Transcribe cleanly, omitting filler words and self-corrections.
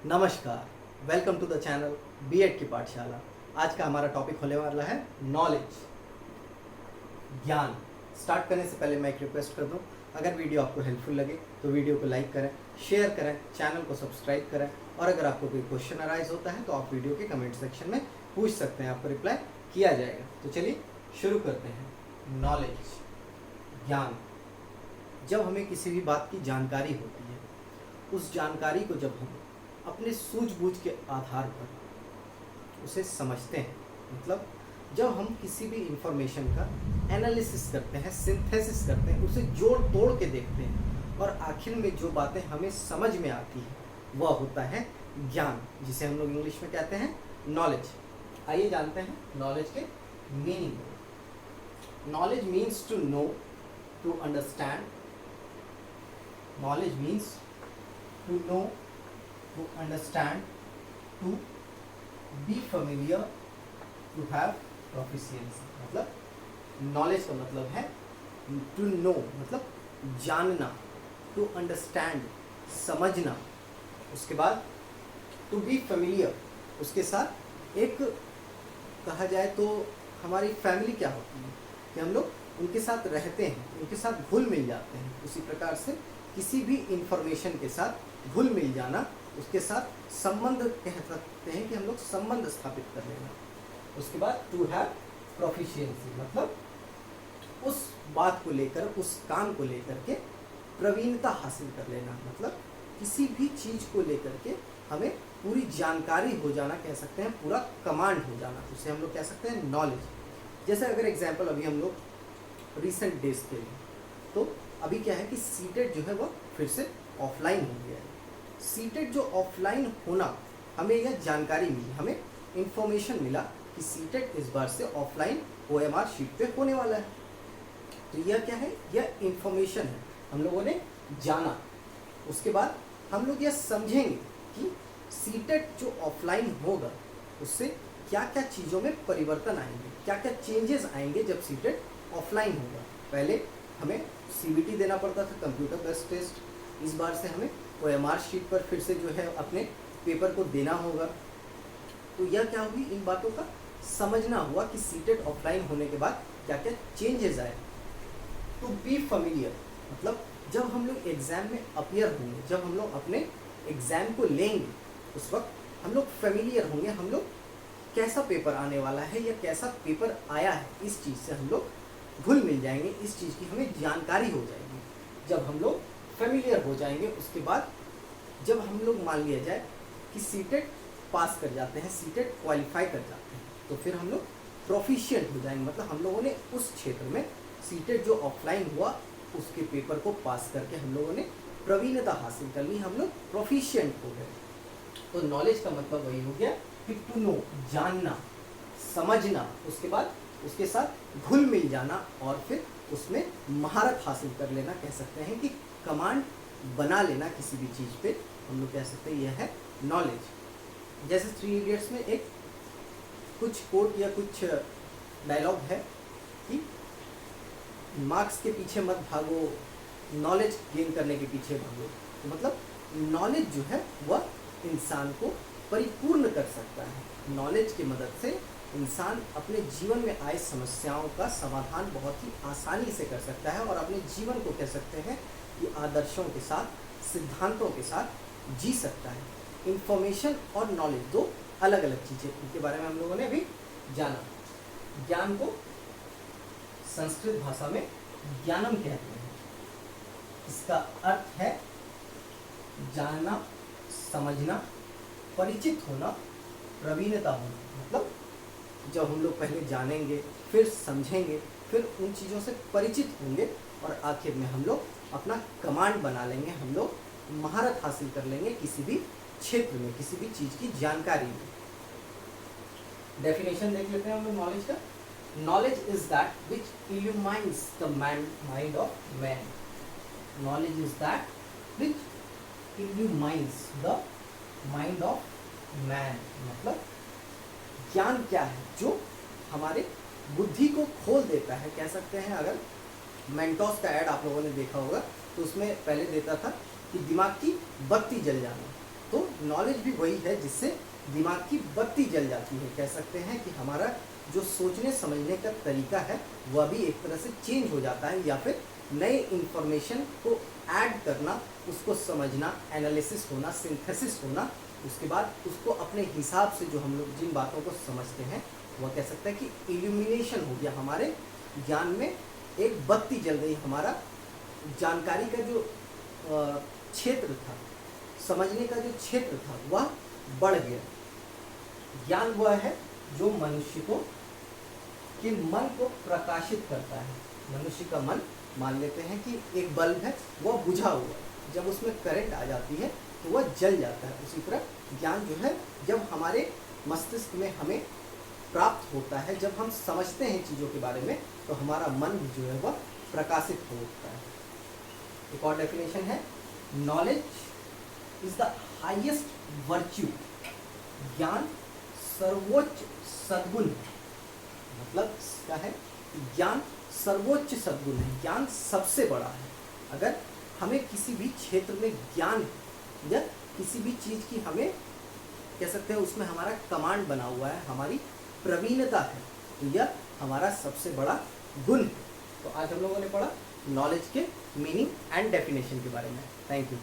नमस्कार, welcome to the channel BEd की पाठशाला। आज का हमारा टॉपिक होने वाला है नॉलेज, ज्ञान। स्टार्ट करने से पहले मैं एक रिक्वेस्ट कर दूं, अगर वीडियो आपको हेल्पफुल लगे तो वीडियो को लाइक करें, शेयर करें, चैनल को सब्सक्राइब करें और अगर आपको कोई क्वेश्चन अराइज होता है तो आप वीडियो के कमेंट सेक्शन में पूछ सकते हैं, आपको रिप्लाई किया जाएगा। तो चलिए शुरू करते हैं। नॉलेज, ज्ञान। जब हमें किसी भी बात की जानकारी होती है, उस जानकारी को जब हम अपने सूझबूझ के आधार पर उसे समझते हैं, मतलब जब हम किसी भी इंफॉर्मेशन का एनालिसिस करते हैं, सिंथेसिस करते हैं, उसे जोड़ तोड़ के देखते हैं और आखिर में जो बातें हमें समझ में आती है वह होता है ज्ञान, जिसे हम लोग इंग्लिश में कहते हैं नॉलेज। आइए जानते हैं नॉलेज के meaning. Knowledge means to know, to understand. Knowledge means to know, to understand, to be familiar, to have proficiency। मतलब नॉलेज का मतलब है टू नो, मतलब जानना, टू अंडरस्टैंड, समझना, उसके बाद टू बी फेमिलियर, उसके साथ एक कहा जाए तो हमारी फैमिली क्या होती है कि हम लोग उनके साथ रहते हैं, उनके साथ घुल मिल जाते हैं। उसी प्रकार से किसी भी इंफॉर्मेशन के साथ घुल मिल जाना, उसके साथ संबंध कह सकते हैं कि हम लोग संबंध स्थापित कर लेना। उसके बाद टू हैव प्रोफिशिएंसी, मतलब उस बात को लेकर, उस काम को लेकर के प्रवीणता हासिल कर लेना, मतलब किसी भी चीज़ को लेकर के हमें पूरी जानकारी हो जाना, कह सकते हैं पूरा कमांड हो जाना, उसे हम लोग कह सकते हैं नॉलेज। जैसे अगर एग्जाम्पल अभी हम लोग रिसेंट डेज के लिए, तो अभी क्या है कि सीटेट जो है वो फिर से ऑफलाइन हो गया है। सीटेट जो ऑफलाइन होना, हमें यह जानकारी मिली, हमें इंफॉर्मेशन मिला कि सीटेट इस बार से ऑफलाइन OMR शीट पे होने वाला है। तो यह क्या है, यह इंफॉर्मेशन है, हम लोगों ने जाना। उसके बाद हम लोग यह समझेंगे कि सीटेट जो ऑफलाइन होगा उससे क्या क्या चीज़ों में परिवर्तन आएंगे, क्या क्या चेंजेस आएंगे जब सीटेट ऑफलाइन होगा। पहले हमें CBT देना पड़ता था, कंप्यूटर बेस्ड टेस्ट। इस बार से हमें OMR शीट पर फिर से जो है अपने पेपर को देना होगा। तो यह क्या होगी, इन बातों का समझना हुआ कि सीटेट ऑफलाइन होने के बाद क्या क्या चेंजेस आए। टू बी फेमिलियर, मतलब जब हम लोग एग्ज़ाम में अपीयर होंगे, जब हम लोग अपने एग्ज़ाम को लेंगे, उस वक्त हम लोग फेमिलियर होंगे, हम लोग कैसा पेपर आने वाला है या कैसा पेपर आया है, इस चीज़ से हम लोग घुल मिल जाएंगे, इस चीज़ की हमें जानकारी हो जाएगी। जब हम लोग फेमिलियर हो जाएंगे, उसके बाद जब हम लोग मान लिया जाए कि सीटेट पास कर जाते हैं, सीटेट क्वालिफाई कर जाते हैं, तो फिर हम लोग प्रोफिशिएंट हो जाएंगे, मतलब हम लोगों ने उस क्षेत्र में सीटेट जो ऑफलाइन हुआ उसके पेपर को पास करके हम लोगों ने प्रवीणता हासिल कर ली, हम लोग प्रोफिशिएंट हो गए। तो नॉलेज का मतलब वही हो गया कि टू नो, जानना, समझना, उसके बाद उसके साथ घुल मिल जाना और फिर उसमें महारत हासिल कर लेना, कह सकते हैं कि कमांड बना लेना किसी भी चीज़ पे, हम लोग कह सकते हैं यह है नॉलेज। जैसे 3 इडियट्स में एक कुछ कोट या कुछ डायलॉग है कि मार्क्स के पीछे मत भागो, नॉलेज गेन करने के पीछे भागो। तो मतलब नॉलेज जो है वह इंसान को परिपूर्ण कर सकता है। नॉलेज की मदद से इंसान अपने जीवन में आए समस्याओं का समाधान बहुत ही आसानी से कर सकता है और अपने जीवन को कह सकते हैं कि आदर्शों के साथ, सिद्धांतों के साथ जी सकता है। इंफॉर्मेशन और नॉलेज दो अलग अलग चीज़ें, इनके बारे में हम लोगों ने अभी जाना। ज्ञान को संस्कृत भाषा में ज्ञानम कहते हैं। इसका अर्थ है जानना, समझना, परिचित होना, प्रवीणता होना। मतलब जब हम लोग पहले जानेंगे, फिर समझेंगे, फिर उन चीज़ों से परिचित होंगे और आखिर में हम लोग अपना कमांड बना लेंगे, हम लोग महारत हासिल कर लेंगे किसी भी क्षेत्र में, किसी भी चीज़ की जानकारी में। डेफिनेशन देख लेते हैं हम लोग नॉलेज का। Knowledge is that which illuminates the mind of man. Knowledge is that which illuminates the mind of man, मतलब ज्ञान क्या है जो हमारे बुद्धि को खोल देता है, कह सकते हैं। अगर मेंटोस का ऐड आप लोगों ने देखा होगा तो उसमें पहले देता था कि दिमाग की बत्ती जल जाना, तो नॉलेज भी वही है जिससे दिमाग की बत्ती जल जाती है। कह सकते हैं कि हमारा जो सोचने समझने का तरीका है वह भी एक तरह से चेंज हो जाता है, या फिर नए इंफॉर्मेशन को ऐड करना, उसको समझना, एनालिसिस होना, सिंथेसिस होना, उसके बाद उसको अपने हिसाब से जो हम लोग जिन बातों को समझते हैं वह कह सकते हैं कि इल्यूमिनेशन हो गया, हमारे ज्ञान में एक बत्ती जल गई, हमारा जानकारी का जो क्षेत्र था, समझने का जो क्षेत्र था वह बढ़ गया। ज्ञान वह है जो मनुष्य को के मन को प्रकाशित करता है। मनुष्य का मन, मान लेते हैं कि एक बल्ब है, वह बुझा हुआ है, जब उसमें करंट आ जाती है तो वह जल जाता है। उसी तरह ज्ञान जो है जब हमारे मस्तिष्क में हमें प्राप्त होता है, जब हम समझते हैं चीज़ों के बारे में, तो हमारा मन भी जो है वह प्रकाशित हो उठता है। एक और डेफिनेशन है, knowledge is the highest virtue. ज्ञान सर्वोच्च सद्गुण है। मतलब क्या है? ज्ञान सर्वोच्च सद्गुण है, ज्ञान सबसे बड़ा है। अगर हमें किसी भी क्षेत्र में ज्ञान है या किसी भी चीज़ की हमें कह सकते हैं उसमें हमारा कमांड बना हुआ है, हमारी प्रवीणता है, तो यह हमारा सबसे बड़ा गुण है। तो आज हम लोगों ने पढ़ा नॉलेज के मीनिंग एंड डेफिनेशन के बारे में। Thank you.